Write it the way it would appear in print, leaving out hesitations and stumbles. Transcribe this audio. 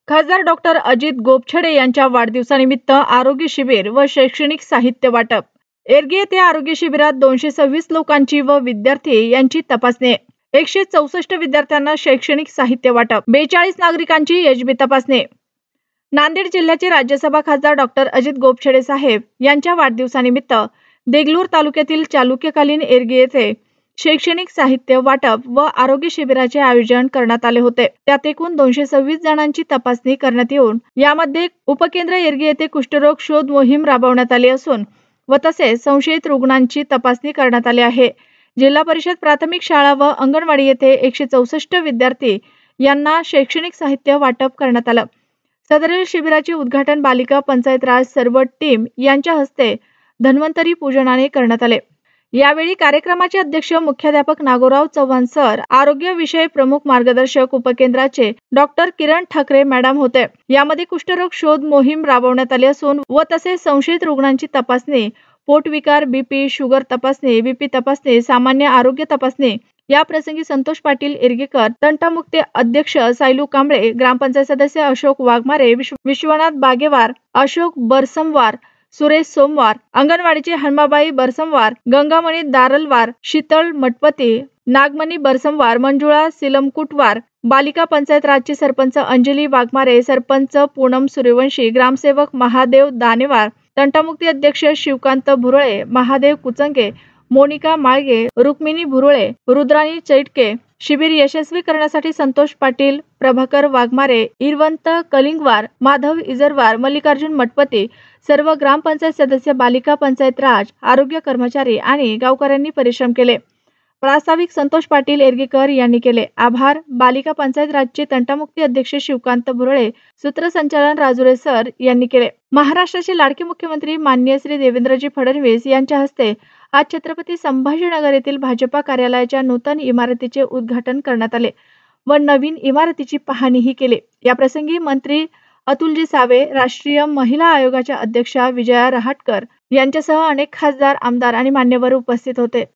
खासदार डॉक्टर अजित गोपछडे यांच्या वाढदिवसानिमित्त आरोग्य शिबिर व शैक्षणिक साहित्य वाटप। एरगी येथे आरोग्य शिबिरात 226 लोकांची व विद्यार्थी यांची तपासणी। 164 विद्यार्थ्यांना शैक्षणिक साहित्य वाटप। 42 नागरिकांची एचबी तपासणी। नांदेड जिल्ह्याचे राज्यसभा खासदार डॉक्टर अजित गोपछडे साहेब यांच्या वाढदिवसानिमित्त देगलूर तालुक्यातील चालुक्यकालीन एरगी येथे शैक्षणिक साहित्य वाटप व आरोग्य शिबिराचे आयोजन करण्यात आले होते। त्यात एकूण 226 जणांची तपासणी करण्यात येऊन यामध्ये उपकेंद्र एरगी येथे कुष्ठरोग शोध मोहीम राबवण्यात आली असून व तसेच संशयित रुग्णांची तपासणी करण्यात आली आहे। जिल्हा परिषद प्राथमिक शाळा व अंगणवाडी येथे 164 विद्यार्थी यांना शैक्षणिक साहित्य वाटप करण्यात आलं। सदरील शिबिराचे उद्घाटन बालिका पंचायत राज सर्व टीम यांच्या हस्ते धन्वंतरी पूजनाने करण्यात आले। यावेळी कार्यक्रमाचे अध्यक्ष मुख्याध्यापक नागोराव चव्हाण सर, आरोग्य विषय प्रमुख मार्गदर्शक उपकेंद्राचे डॉक्टर किरण ठाकरे मॅडम होते। यामध्ये कुष्ठरोग शोध मोहीम राबवण्यात आली असून व तसेच संशयित रुग्णांची तपासणी, पोटविकार, बीपी, शुगर तपासणी, बीपी तपासणी, सामान्य आरोग्य तपासणी। या प्रसंगी संतोष पाटील एरगेकर, तंटामुक्ती अध्यक्ष सायलू कांबळे, ग्रामपंचायत सदस्य अशोक वाघमारे, विश्वनाथ बागेवार, अशोक बरसमवार, सुरेश सोमवार, अंगणवाडीचे हनुमाबाई बरसमवार, गंगामणी दारलवार, शीतल मटपती, नागमणी बरसमवार, मंजुळा सिलमकुटवार, बालिका पंचायत राजचे सरपंच अंजली वाघमारे, सरपंच पूनम सूर्यवंशी, ग्रामसेवक महादेव दानेवार, तंटामुक्ती अध्यक्ष शिवकांत भुरळे, महादेव कुचंगे, मोनिका माळगे, रुक्मिणी भुरळे, रुद्राणी चैटके। शिबिर यशस्वी करण्यासाठी संतोष पाटील, प्रभाकर वाघमारे, इरवंत कलिंगवार, माधव इजरवार, मल्लिकार्जुन मटपती, सर्व ग्रामपंचायत सदस्य, बालिका पंचायत राज, आरोग्य कर्मचारी आणि गावकऱ्यांनी परिश्रम केले। प्रास्ताविक संतोष पाटील एरगेकर यांनी केले। आभार बालिका पंचायत राजचे तंटामुक्ती अध्यक्ष शिवकांत भुरळे, सूत्रसंचालन राजुरे सर यांनी केले। महाराष्ट्राचे लाडके मुख्यमंत्री माननीय श्री देवेंद्रजी फडणवीस यांच्या हस्ते आज छत्रपती संभाजीनगर येथील भाजपा कार्यालयाच्या नूतन इमारतीचे उद्घाटन करण्यात आले व नवीन इमारतीची पाहणीही केली। या प्रसंगी मंत्री अतुलजी सावे, राष्ट्रीय महिला आयोगाच्या अध्यक्षा विजया रहाटकर यांच्यासह अनेक खासदार, आमदार आणि मान्यवर उपस्थित होते।